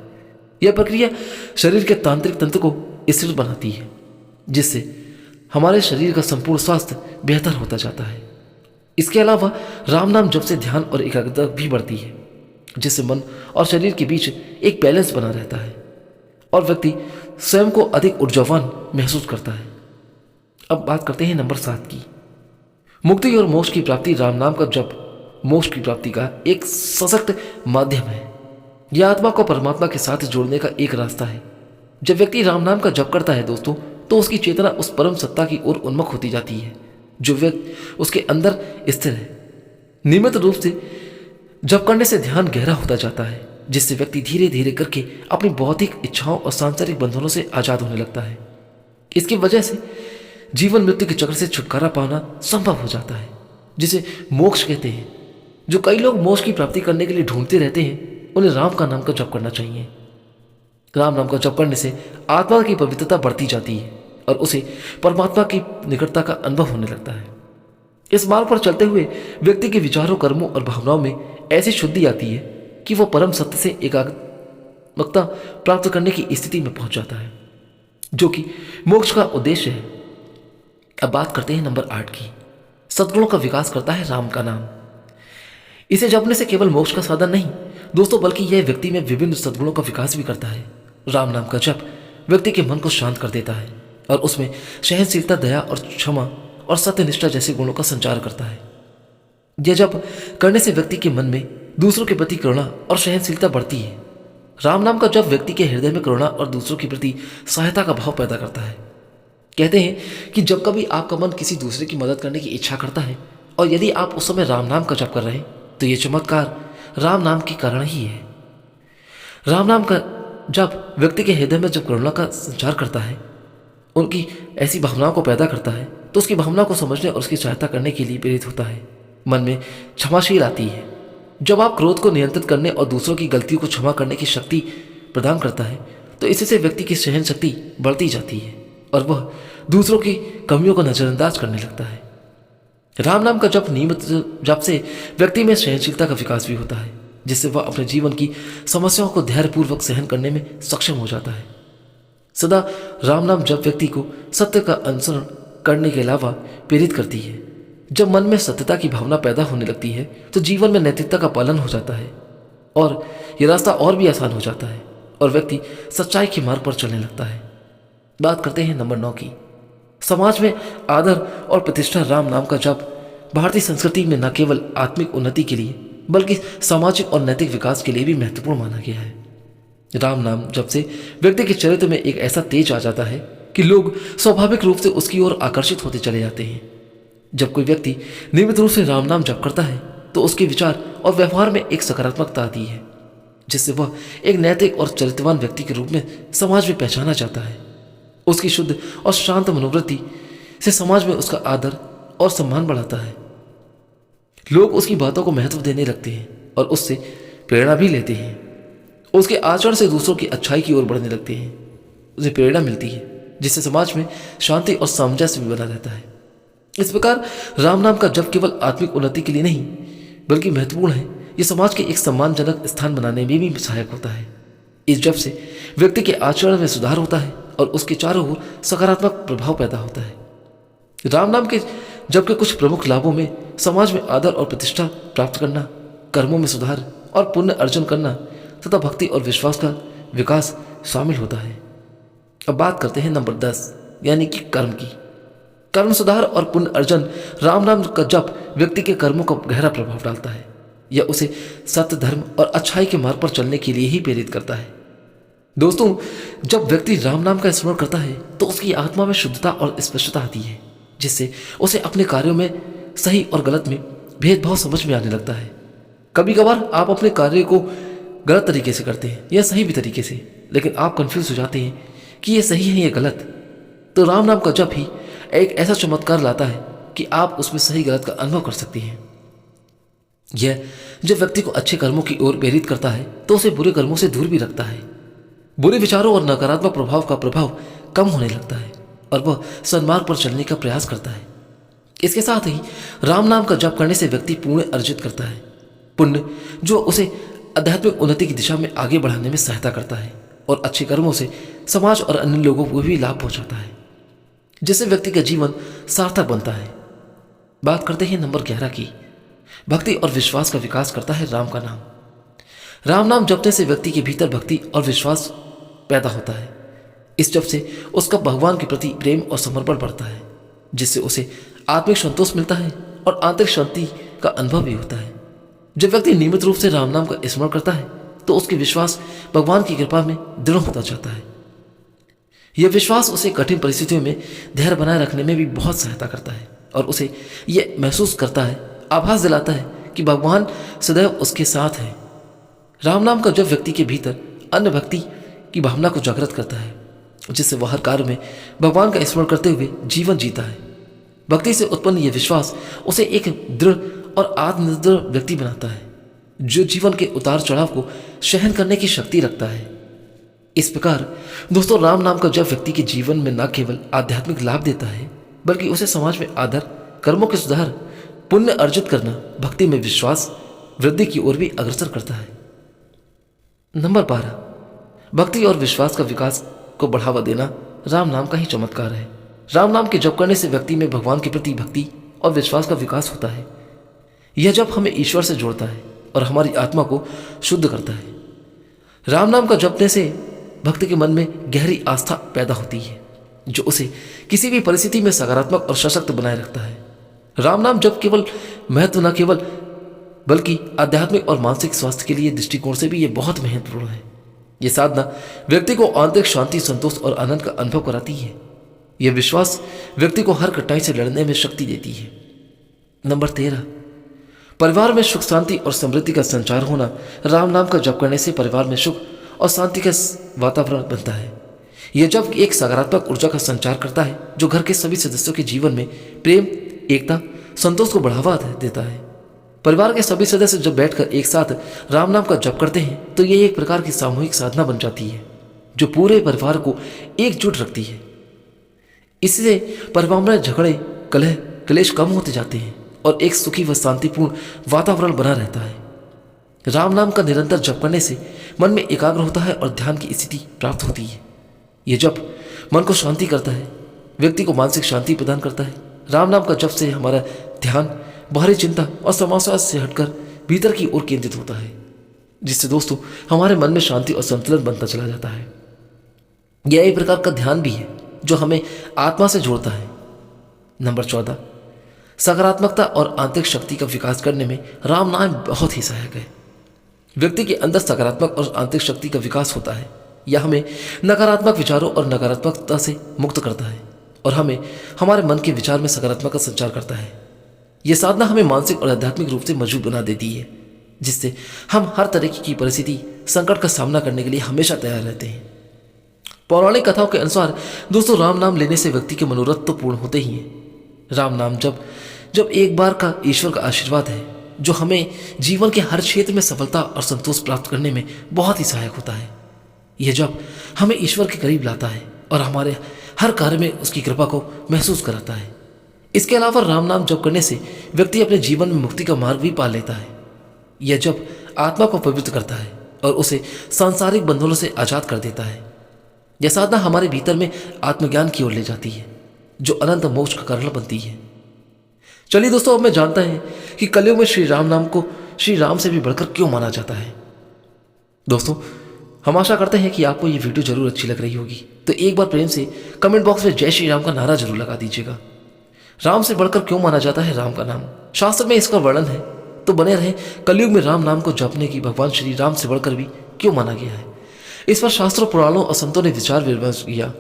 यह प्रक्रिया शरीर के तांत्रिक तंत्र को स्थिर बनाती है, जिससे हमारे शरीर का संपूर्ण स्वास्थ्य बेहतर होता जाता है। इसके अलावा राम नाम जप से ध्यान और एकाग्रता भी बढ़ती है, जिससे मन और शरीर के बीच एक बैलेंस बना रहता है और व्यक्ति स्वयं को अधिक ऊर्जावान महसूस करता है। अब बात करते हैं नंबर 7 की, मुक्ति और मोक्ष की प्राप्ति। राम नाम का जप मोक्ष की प्राप्ति का एक सशक्त माध्यम है। यह आत्मा को परमात्मा के साथ जोड़ने का एक रास्ता है। जब व्यक्ति राम नाम का जप करता है दोस्तों तो उसकी चेतना उस परम सत्ता की ओर उन्मुख होती जाती है जो व्यक्ति उसके अंदर स्थिर है। नियमित रूप से जप करने से ध्यान गहरा होता जाता है, जिससे व्यक्ति धीरे धीरे करके अपनी भौतिक इच्छाओं और सांसारिक बंधनों से आजाद होने लगता है। इसकी वजह से जीवन मृत्यु के चक्र से छुटकारा पाना संभव हो जाता है, जिसे मोक्ष कहते हैं। जो कई लोग मोक्ष की प्राप्ति करने के लिए ढूंढते रहते हैं, उन्हें राम का नाम का जप करना चाहिए। राम नाम का जप करने से आत्मा की पवित्रता बढ़ती जाती है और उसे परमात्मा की निकटता का अनुभव होने लगता है। इस मार्ग पर चलते हुए व्यक्ति के विचारों, कर्मों और भावनाओं में ऐसी शुद्धि आती है कि वह परम सत्य से एकात्मकता प्राप्त करने की स्थिति में पहुंच जाता है, जो कि मोक्ष का उद्देश्य है। अब बात करते हैं नंबर 8 की, सद्गुणों का विकास करता है राम का नाम। इसे जपने से केवल मोक्ष का साधन नहीं दोस्तों, बल्कि यह व्यक्ति में विभिन्न सद्गुणों का विकास भी करता है। राम नाम का जप व्यक्ति के मन को शांत कर देता है और उसमें सहनशीलता, दया और क्षमा और सत्यनिष्ठा जैसे गुणों का संचार करता है। यह जप करने से व्यक्ति के मन में दूसरों के प्रति करुणा और सहनशीलता बढ़ती है। राम नाम का जप व्यक्ति के हृदय में करुणा और दूसरों के प्रति सहायता का भाव पैदा करता है। कहते हैं कि जब कभी आपका मन किसी दूसरे की मदद करने की इच्छा करता है और यदि आप उस समय राम नाम का जप कर रहे हैं तो यह चमत्कार राम नाम के कारण ही है। राम नाम का जप व्यक्ति के हृदय में जब करुणा का संचार करता है, उनकी ऐसी भावनाओं को पैदा करता है, तो उसकी भावना को समझने और उसकी सहायता करने के लिए प्रेरित होता है। मन में क्षमाशील आती है। जब आप क्रोध को नियंत्रित करने और दूसरों की गलतियों को क्षमा करने की शक्ति प्रदान करता है तो इससे व्यक्ति की सहन शक्ति बढ़ती जाती है और वह दूसरों की कमियों को नजरअंदाज करने लगता है। राम नाम का जप नियमित जप से व्यक्ति में सहनशीलता का विकास भी होता है, जिससे वह अपने जीवन की समस्याओं को धैर्यपूर्वक सहन करने में सक्षम हो जाता है। सदा राम नाम जप व्यक्ति को सत्य का अनुसरण करने के अलावा प्रेरित करती है। जब मन में सत्यता की भावना पैदा होने लगती है तो जीवन में नैतिकता का पालन हो जाता है और यह रास्ता और भी आसान हो जाता है और व्यक्ति सच्चाई के मार्ग पर चलने लगता है। बात करते हैं नंबर 9 की, समाज में आदर और प्रतिष्ठा। राम नाम का जप भारतीय संस्कृति में न केवल आत्मिक उन्नति के लिए बल्कि सामाजिक और नैतिक विकास के लिए भी महत्वपूर्ण माना गया है। राम नाम जप से व्यक्ति के चरित्र में एक ऐसा तेज आ जाता है कि लोग स्वाभाविक रूप से उसकी ओर आकर्षित होते चले जाते हैं। जब कोई व्यक्ति नियमित रूप से राम नाम जप करता है तो उसके विचार और व्यवहार में एक सकारात्मकता आती है, जिससे वह एक नैतिक और चरित्रवान व्यक्ति के रूप में समाज में पहचाना जाता है। उसकी शुद्ध और शांत मनोवृत्ति से समाज में उसका आदर और सम्मान बढ़ाता है। लोग उसकी बातों को महत्व देने लगते हैं और उससे प्रेरणा भी लेते हैं। उसके आचरण से दूसरों की अच्छाई की ओर बढ़ने लगते हैं। उसे प्रेरणा मिलती है, जिससे समाज में शांति और सामंजस्य भी बना रहता है। इस प्रकार राम नाम का जप केवल आत्मिक उन्नति के लिए नहीं बल्कि महत्वपूर्ण है। यह समाज के एक सम्मानजनक स्थान बनाने में भी सहायक होता है। इस जप से व्यक्ति के आचरण में सुधार होता है और उसके चारों ओर सकारात्मक प्रभाव पैदा होता है। राम नाम के जप के कुछ प्रमुख लाभों में समाज में आदर और प्रतिष्ठा प्राप्त करना, कर्मों में सुधार और पुण्य अर्जन करना तथा भक्ति और विश्वास का विकास शामिल होता है। अब बात करते हैं नंबर 10 यानी कि कर्म की। कर्म सुधार और पुण्य अर्जन। राम नाम का जप व्यक्ति के कर्मों का गहरा प्रभाव डालता है। यह उसे सत्य, धर्म और अच्छाई के मार्ग पर चलने के लिए ही प्रेरित करता है। दोस्तों, जब व्यक्ति राम नाम का स्मरण करता है तो उसकी आत्मा में शुद्धता और स्पष्टता आती है, जिससे उसे अपने कार्यों में सही और गलत में भेदभाव समझ में आने लगता है। कभी कभार आप अपने कार्य को गलत तरीके से करते हैं या सही भी तरीके से, लेकिन आप कंफ्यूज हो जाते हैं कि यह सही है या गलत। तो राम नाम का जप ही एक ऐसा चमत्कार लाता है कि आप उसमें सही गलत का अनुभव कर सकते हैं। यह जब व्यक्ति को अच्छे कर्मों की ओर प्रेरित करता है तो उसे बुरे कर्मों से दूर भी रखता है। बुरे विचारों और नकारात्मक प्रभाव का प्रभाव कम होने लगता है और वह सन्मार्ग पर चलने का प्रयास करता है। इसके साथ ही राम नाम का जप करने से व्यक्ति पुण्य अर्जित करता है, पुण्य जो उसे आध्यात्मिक उन्नति की दिशा में आगे बढ़ाने में सहायता करता है और अच्छे कर्मों से समाज और अन्य लोगों को भी लाभ पहुंचाता है, जिससे व्यक्ति का जीवन सार्थक बनता है। बात करते हैं नंबर 11 की। भक्ति और विश्वास का विकास करता है राम का नाम। राम नाम जपने से व्यक्ति के भीतर भक्ति और विश्वास पैदा होता है। इस जप से उसका भगवान के प्रति प्रेम और समर्पण बढ़ता है, जिससे उसे आत्मिक संतोष मिलता है और आंतरिक शांति का अनुभव भी होता है। जब व्यक्ति नियमित रूप से राम नाम का स्मरण करता है तो उसके विश्वास भगवान की कृपा में दृढ़ होता जाता है। यह विश्वास उसे कठिन परिस्थितियों में धैर्य बनाए रखने में भी बहुत सहायता करता है और उसे यह महसूस करता है, आभास दिलाता है कि भगवान सदैव उसके साथ है। राम नाम का जब व्यक्ति के भीतर अन्य भक्ति की भावना को जागृत करता है, जिससे वह हर कार्य में भगवान का स्मरण करते हुए जीवन जीता है। भक्ति से उत्पन्न यह विश्वास उसे एक दृढ़ और आत्मनिर्भर व्यक्ति बनाता है, जो जीवन के उतार चढ़ाव को सहन करने की शक्ति रखता है। इस प्रकार दोस्तों, राम नाम का जप व्यक्ति के जीवन में न केवल आध्यात्मिक लाभ देता है बल्कि उसे समाज में आदर, कर्मों के सुधार, पुण्य अर्जित करना, भक्ति में विश्वास वृद्धि की ओर भी अग्रसर करता है। नंबर 12 भक्ति और विश्वास का विकास को बढ़ावा देना राम नाम का ही चमत्कार है। राम नाम के जप करने से व्यक्ति में भगवान के प्रति भक्ति और विश्वास का विकास होता है। यह जप हमें ईश्वर से जोड़ता है और हमारी आत्मा को शुद्ध करता है। राम नाम का जपने से भक्त के मन में गहरी आस्था पैदा होती है, जो उसे किसी भी परिस्थिति में सकारात्मक और सशक्त बनाए रखता है। राम नाम जप केवल महत्व न केवल बल्कि आध्यात्मिक और मानसिक स्वास्थ्य के लिए दृष्टिकोण से भी यह बहुत महत्वपूर्ण है। यह साधना व्यक्ति को आंतरिक शांति, संतोष और आनंद का अनुभव कराती है। यह विश्वास व्यक्ति को हर कठिनाई से लड़ने में शक्ति देती है। नंबर 13 परिवार में सुख, शांति और समृद्धि का संचार होना। राम नाम का जप करने से परिवार में सुख और शांति का वातावरण बनता है। यह जप एक सकारात्मक ऊर्जा का संचार करता है, जो घर के सभी सदस्यों के जीवन में प्रेम, एकता, संतोष को बढ़ावा देता है। परिवार के सभी सदस्य जब बैठकर एक साथ राम नाम का जप करते हैं तो यह एक प्रकार की सामूहिक साधना बन जाती है, जो पूरे परिवार को एकजुट रखती है। इससे परिवार में झगड़े, कलह, क्लेश कम होते जाते हैं और एक सुखी व शांतिपूर्ण वातावरण बना रहता है। राम नाम का निरंतर जप करने से मन में एकाग्र होता है और ध्यान की स्थिति प्राप्त होती है। यह जप मन को शांति करता है, व्यक्ति को मानसिक शांति प्रदान करता है। राम नाम का जप से हमारा ध्यान बाहरी चिंता और समाचार से हटकर भीतर की ओर केंद्रित होता है, जिससे दोस्तों हमारे मन में शांति और संतुलन बनता चला जाता है। यह एक प्रकार का ध्यान भी है जो हमें आत्मा से जोड़ता है। नंबर 14 सकारात्मकता और आंतरिक शक्ति का विकास करने में राम नाम बहुत ही सहायक है। व्यक्ति के अंदर सकारात्मक और आंतरिक शक्ति का विकास होता है। यह हमें नकारात्मक विचारों और नकारात्मकता से मुक्त करता है और हमें हमारे मन के विचार में सकारात्मक का संचार करता है। यह साधना हमें मानसिक और आध्यात्मिक रूप से मजबूत बना देती है, जिससे हम हर तरह की परिस्थिति संकट का सामना करने के लिए हमेशा तैयार रहते हैं। पौराणिक कथाओं के अनुसार दोस्तों, राम नाम लेने से व्यक्ति के मनोरथ तो पूर्ण होते ही हैं। राम नाम जब एक बार का ईश्वर का आशीर्वाद है, जो हमें जीवन के हर क्षेत्र में सफलता और संतोष प्राप्त करने में बहुत ही सहायक होता है। यह जब हमें ईश्वर के करीब लाता है और हमारे हर कार्य में उसकी कृपा को महसूस कराता है। इसके अलावा राम नाम जप करने से व्यक्ति अपने जीवन में मुक्ति का मार्ग भी पा लेता है। यह जब आत्मा को पवित्र करता है और उसे सांसारिक बंधनों से आजाद कर देता है। यह साधना हमारे भीतर में आत्मज्ञान की ओर ले जाती है, जो अनंत मोक्ष का कारण बनती है। चलिए दोस्तों, अब मैं जानता है कि कलयुग में श्री राम नाम को श्री राम से भी बढ़कर क्यों माना जाता है। दोस्तों, हम आशा करते हैं कि आपको ये वीडियो जरूर अच्छी लग रही होगी, तो एक बार प्रेम से कमेंट बॉक्स में जय श्री राम का नारा जरूर लगा दीजिएगा। राम से बढ़कर क्यों माना जाता है राम का नाम, शास्त्र में इसका वर्णन है, तो बने रहे कलयुग में राम नाम को जपने की भगवान श्री राम से बढ़कर भी क्यों माना गया है। इस पर शास्त्रों, पुराणों और संतों ने विचार विमर्श किया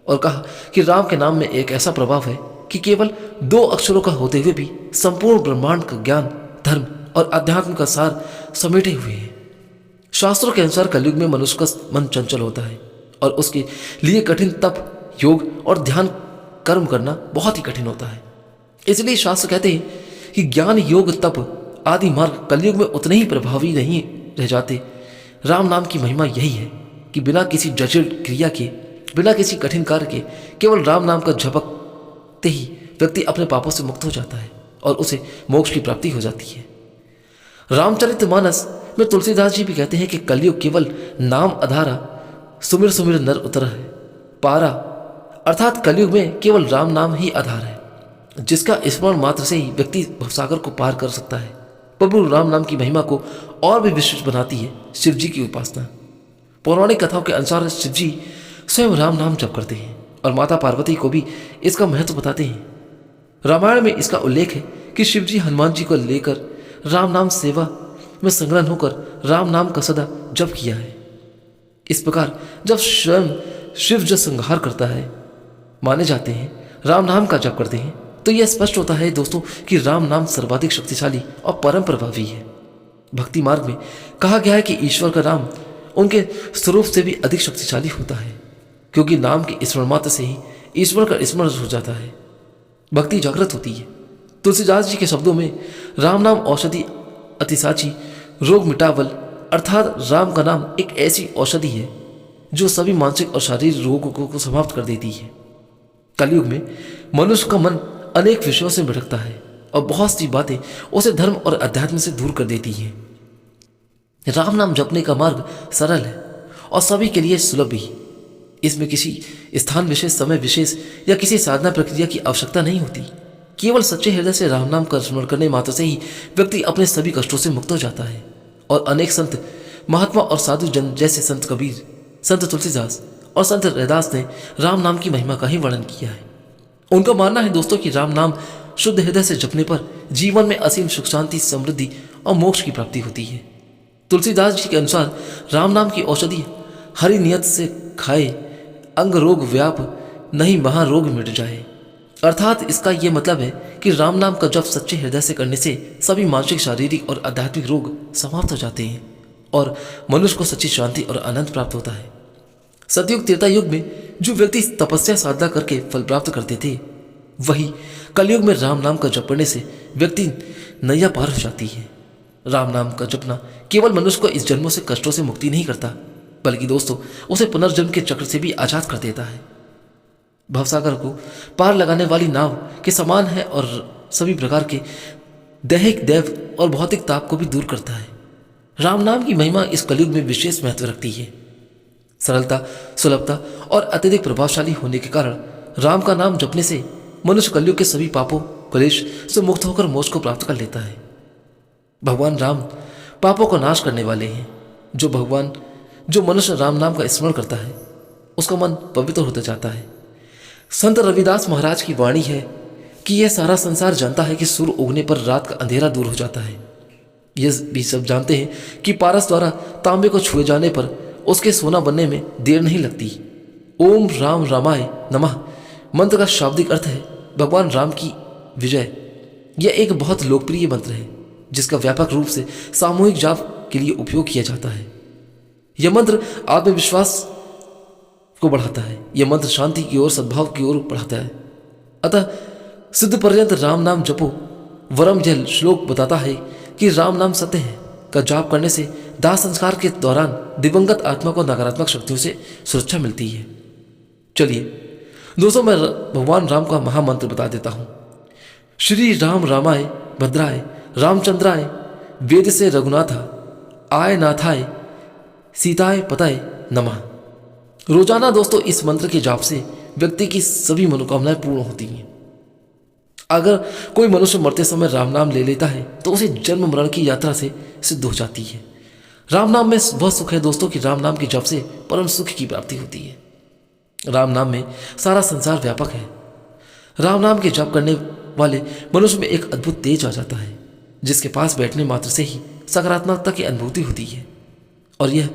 और कहा कि राम के नाम में एक ऐसा प्रभाव है कि केवल 2 अक्षरों का होते हुए भी संपूर्ण ब्रह्मांड का ज्ञान, धर्म और अध्यात्म का सार समेटे हुए हैं। शास्त्रों के अनुसार कलयुग में मनुष्य का मन चंचल होता है और उसके लिए कठिन तप, योग और ध्यान कर्म करना बहुत ही कठिन होता है। इसलिए शास्त्र कहते हैं कि ज्ञान, योग, तप आदि मार्ग कलयुग में उतने ही प्रभावी नहीं रह जाते। राम नाम की महिमा यही है कि बिना किसी जटिल क्रिया के, बिना किसी कठिन कार्य के, केवल राम नाम का झपकते ही व्यक्ति अपने पापों से मुक्त हो जाता है और उसे मोक्ष की प्राप्ति हो जाती है। रामचरितमानस में तुलसीदास जी भी कहते हैं कि कलयुग केवल नाम अधारा, सुमिर सुमिर नर उतर है पारा, अर्थात कलयुग में केवल राम नाम ही आधार है, जिसका स्मरण मात्र से ही व्यक्ति भवसागर को पार कर सकता है। प्रभु राम नाम की महिमा को और भी विशिष्ट बनाती है शिव जी की उपासना। पौराणिक कथाओं के अनुसार शिव जी स्वयं राम नाम जप करते हैं और माता पार्वती को भी इसका महत्व बताते हैं। रामायण में इसका उल्लेख है कि शिव जी हनुमान जी को लेकर राम नाम सेवा में संलग्न होकर राम नाम का सदा जप किया है। इस प्रकार जब स्वयं शिव जो संहार करता है, माने जाते हैं, राम नाम का जप करते हैं, तो यह स्पष्ट होता है दोस्तों कि राम नाम सर्वाधिक शक्तिशाली और परम प्रभावी है। भक्ति मार्ग में कहा गया है कि ईश्वर का नाम उनके स्वरूप से भी अधिक शक्तिशाली होता है, क्योंकि नाम के स्मरण मात्र से ही ईश्वर का स्मरण हो जाता है, भक्ति जागृत होती है। तुलसीदास जी के शब्दों में राम नाम औषधि अति साची, रोग मिटावल, अर्थात राम का नाम एक ऐसी औषधि है जो सभी मानसिक और शारीरिक रोगों को समाप्त कर देती है। कलयुग में मनुष्य का मन अनेक विषयों से भटकता है और बहुत सी बातें उसे धर्म और अध्यात्म से दूर कर देती हैं। राम नाम जपने का मार्ग सरल है और सभी के लिए सुलभ भी। इसमें किसी स्थान विशेष, समय विशेष या किसी साधना प्रक्रिया की आवश्यकता नहीं होती। केवल सच्चे हृदय से राम नाम का स्मरण करने मात्र से ही व्यक्ति अपने सभी कष्टों से मुक्त हो जाता है। और अनेक संत, महात्मा और साधु जन जैसे संत कबीर, संत तुलसीदास और संत रैदास ने राम नाम की महिमा का ही वर्णन किया है। उनका मानना है दोस्तों कि राम नाम शुद्ध हृदय से जपने पर जीवन में असीम सुख, शांति, समृद्धि और मोक्ष की प्राप्ति होती है। तुलसीदास जी के अनुसार राम नाम की औषधि हरि नियत से खाए, अंग रोग व्याप नहीं महारोग मिट जाए। अर्थात इसका यह मतलब है कि राम नाम का जप सच्चे हृदय से करने से सभी मानसिक, शारीरिक और आध्यात्मिक रोग समाप्त हो जाते हैं और मनुष्य को सच्ची शांति और आनंद प्राप्त होता है। सतयुग, त्रेता युग में जो व्यक्ति तपस्या साधना करके फल प्राप्त करते थे, वही कलयुग में राम नाम का जप करने से व्यक्ति नैया पार हो जाती है। राम नाम का जपना केवल मनुष्य को इस जन्मों से कष्टों से मुक्ति नहीं करता, बल्कि दोस्तों उसे पुनर्जन्म के चक्र से भी आजाद कर देता है। भवसागर को पार लगाने वाली नाव के समान है और सभी प्रकार के दैहिक, दैव और भौतिक ताप को भी दूर करता है। राम नाम की महिमा इस कलयुग में विशेष महत्व रखती है। सरलता, सुलभता और अत्यधिक प्रभावशाली होने के कारण राम का नाम जपने से मनुष्य कलयुग के सभी पापों, क्लेश से मुक्त होकर मोक्ष को प्राप्त कर लेता है। भगवान राम पापों को नाश करने वाले हैं। जो मनुष्य राम नाम का स्मरण करता है, उसका मन पवित्र होता जाता है। संत रविदास महाराज की वाणी है कि यह सारा संसार जानता है कि सूर्य उगने पर रात का अंधेरा दूर हो जाता है। यह भी सब जानते हैं कि पारस द्वारा तांबे को छुए जाने पर उसके सोना बनने में देर नहीं लगती। ओम राम रामाय नमः मंत्र का शाब्दिक अर्थ है भगवान राम की विजय। यह एक बहुत लोकप्रिय मंत्र है जिसका व्यापक रूप से सामूहिक जाप के लिए उपयोग किया जाता है। यह मंत्र आत्मविश्वास को बढ़ाता है। यह मंत्र शांति की ओर, सद्भाव की ओर बढ़ाता है। अतः सिद्ध पर्यंत राम नाम जपो। वरम यह श्लोक बताता है कि राम नाम सत्य है का जाप करने से दाह संस्कार के दौरान दिवंगत आत्मा को नकारात्मक शक्तियों से सुरक्षा मिलती है। चलिए दोस्तों, मैं भगवान राम का महामंत्र बता देता हूं। श्री राम रामाय भद्राय रामचंद्राय वेद से रघुनाथा आय नाथाय सीताय पताय नमः। रोजाना दोस्तों इस मंत्र के जाप से व्यक्ति की सभी मनोकामनाएं पूर्ण होती हैं। अगर कोई मनुष्य मरते समय राम नाम ले लेता है तो उसे जन्म मरण की यात्रा से सिद्ध हो जाती है। राम नाम में वह सुख है दोस्तों कि राम नाम के जप से परम सुख की प्राप्ति होती है। राम नाम में सारा संसार व्यापक है। राम नाम के जप करने वाले मनुष्य में एक अद्भुत तेज आ जाता है जिसके पास बैठने मात्र से ही सकारात्मकता की अनुभूति होती है और यह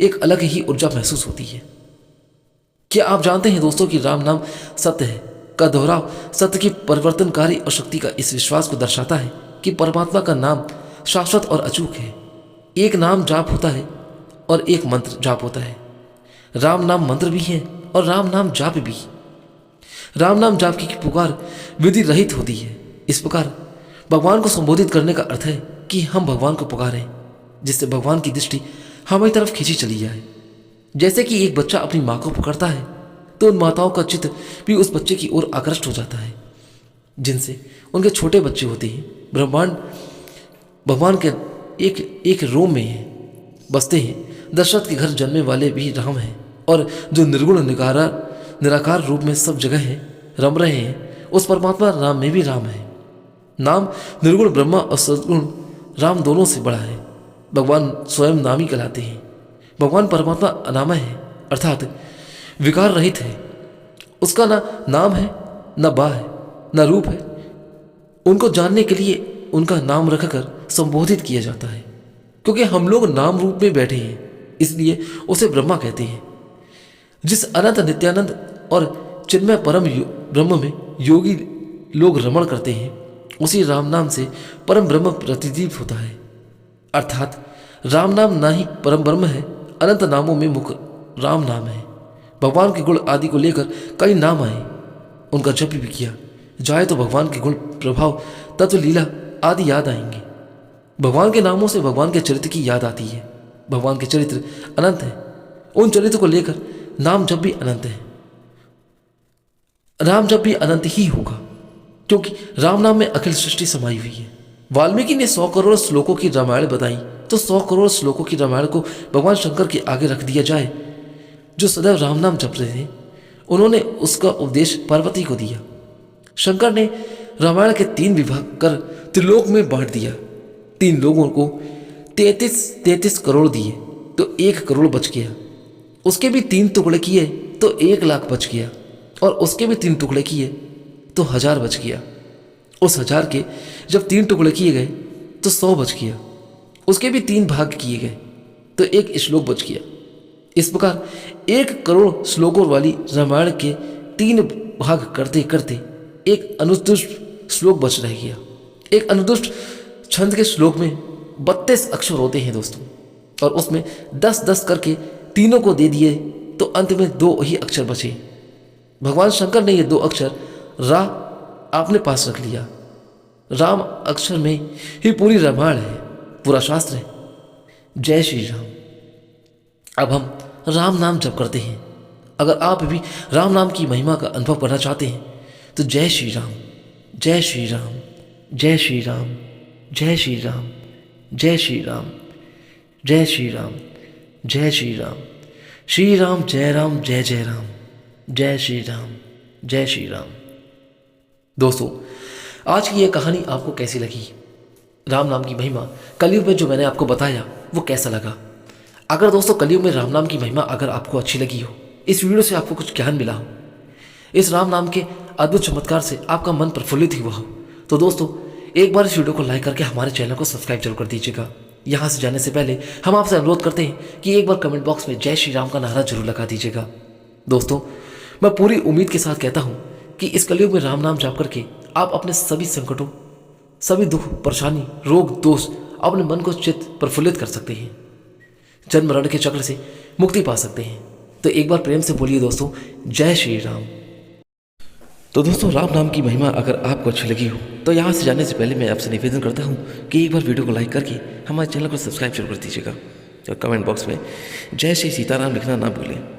एक अलग ही ऊर्जा महसूस होती है। क्या आप जानते हैं दोस्तों कि राम नाम सत्य है का दोहराव सत्य की परिवर्तनकारी और शक्ति का इस विश्वास को दर्शाता है कि परमात्मा का नाम शाश्वत और अचूक है। एक नाम जाप होता है और एक मंत्र जाप होता है। राम नाम मंत्र भी है और राम नाम जाप भी। राम नाम जाप की पुकार विधि रहित होती है। इस प्रकार भगवान को संबोधित करने का अर्थ है कि हम भगवान को पुकारें जिससे भगवान की दृष्टि हमारी तरफ खींची चली जाए। जैसे कि एक बच्चा अपनी माँ को पुकारता है तो उन माताओं का चित्त भी उस बच्चे की ओर आकृष्ट हो जाता है जिनसे उनके छोटे बच्चे होते हैं। ब्रह्मांड भगवान के एक एक रोम में बसते हैं। दशरथ के घर जन्मे वाले भी राम हैं और जो निर्गुण निराकार रूप में सब जगह है रम रहे हैं उस परमात्मा राम में भी राम है। नाम निर्गुण ब्रह्मा और सद्गुण राम दोनों से बड़ा है। भगवान स्वयं नामी कहलाते हैं। भगवान परमात्मा अनामय है अर्थात विकार रहित है। उसका ना नाम है न बा है न रूप है। उनको जानने के लिए उनका नाम रखकर संबोधित किया जाता है। क्योंकि हम लोग नाम रूप में बैठे हैं इसलिए उसे ब्रह्मा कहते हैं। जिस अनंत नित्यानंद और चिन्मय परम ब्रह्म में योगी लोग रमण करते हैं उसी राम नाम से परम ब्रह्म प्रतिदीप होता है। अर्थात राम नाम ना ही परम ब्रह्म है, अनंत नामों में मुख्य राम नाम है। भगवान के गुण आदि को लेकर कई नाम आए, उनका जप भी किया जाए तो भगवान के गुण प्रभाव तत्व लीला आदि याद आएंगे। भगवान के नामों से भगवान के चरित्र की याद आती है। भगवान के चरित्र अनंत है, उन चरित्र को लेकर नाम जप भी अनंत है। राम जप भी अनंत ही होगा क्योंकि राम नाम में अखिल सृष्टि समाई हुई है। वाल्मीकि ने 100 करोड़ श्लोकों की रामायण बताई तो 100 करोड़ श्लोकों की रामायण को भगवान शंकर के आगे रख दिया जाए जो सदैव राम नाम जप रहे थे। उन्होंने उसका उपदेश पार्वती को दिया। शंकर ने रामायण के 3 विभाग कर त्रिलोक में बांट दिया। 3 लोगों को 33 करोड़ दिए तो 1 करोड़ बच गया। उसके भी 3 टुकड़े किए तो 1 लाख बच गया और उसके भी 3 टुकड़े किए तो 1000 बच गया। उस 1000 के जब 3 टुकड़े किए गए तो 100 बच गया। उसके भी 3 भाग किए गए तो 1 श्लोक बच गया। इस प्रकार 1 करोड़ श्लोकों वाली रामायण के 3 भाग करते करते एक अनुदुष्ट श्लोक बच रह गया। एक अनुदुष्ट छंद के श्लोक में 32 अक्षर होते हैं दोस्तों, और उसमें 10-10 करके तीनों को दे दिए तो अंत में 2 ही अक्षर बचे। भगवान शंकर ने ये 2 अक्षर रा आपने पास रख लिया। राम अक्षर में ही पूरी रामायण है, पूरा शास्त्र है। जय श्री राम। अब हम राम नाम जप करते हैं। अगर आप भी राम नाम की महिमा का अनुभव करना चाहते हैं तो जय श्री राम, जय श्री राम, जय श्री राम, जय श्री राम, जय श्री राम, जय श्री राम, जय श्री राम, श्री राम जय राम, जय जय राम, जय श्री राम, जय श्री राम। दोस्तों, आज की यह कहानी आपको कैसी लगी? राम नाम की महिमा कलयुग में जो मैंने आपको बताया वो कैसा लगा? अगर दोस्तों कलयुग में राम नाम की महिमा अगर आपको अच्छी लगी हो, इस वीडियो से आपको कुछ ज्ञान मिला हो, इस राम नाम के अद्भुत चमत्कार से आपका मन प्रफुल्लित हुआ हो, तो दोस्तों एक बार इस वीडियो को लाइक करके हमारे चैनल को सब्सक्राइब जरूर कर दीजिएगा। यहाँ से जाने से पहले हम आपसे अनुरोध करते हैं कि एक बार कमेंट बॉक्स में जय श्री राम का नारा जरूर लगा दीजिएगा। दोस्तों, मैं पूरी उम्मीद के साथ कहता हूँ कि इस कलयुग में राम नाम जाप करके आप अपने सभी संकटों, सभी दुख, परेशानी, रोग, दोष, अपने मन को चित्त प्रफुल्लित कर सकते हैं, जन्म मरण के चक्र से मुक्ति पा सकते हैं। तो एक बार प्रेम से बोलिए दोस्तों, जय श्री राम। तो दोस्तों, राम नाम की महिमा अगर आपको अच्छी लगी हो तो यहाँ से जाने से पहले मैं आपसे निवेदन करता हूँ कि एक बार वीडियो को लाइक करके हमारे चैनल को सब्सक्राइब जरूर कर दीजिएगा और कमेंट बॉक्स में जय श्री सीताराम लिखना ना भूलें।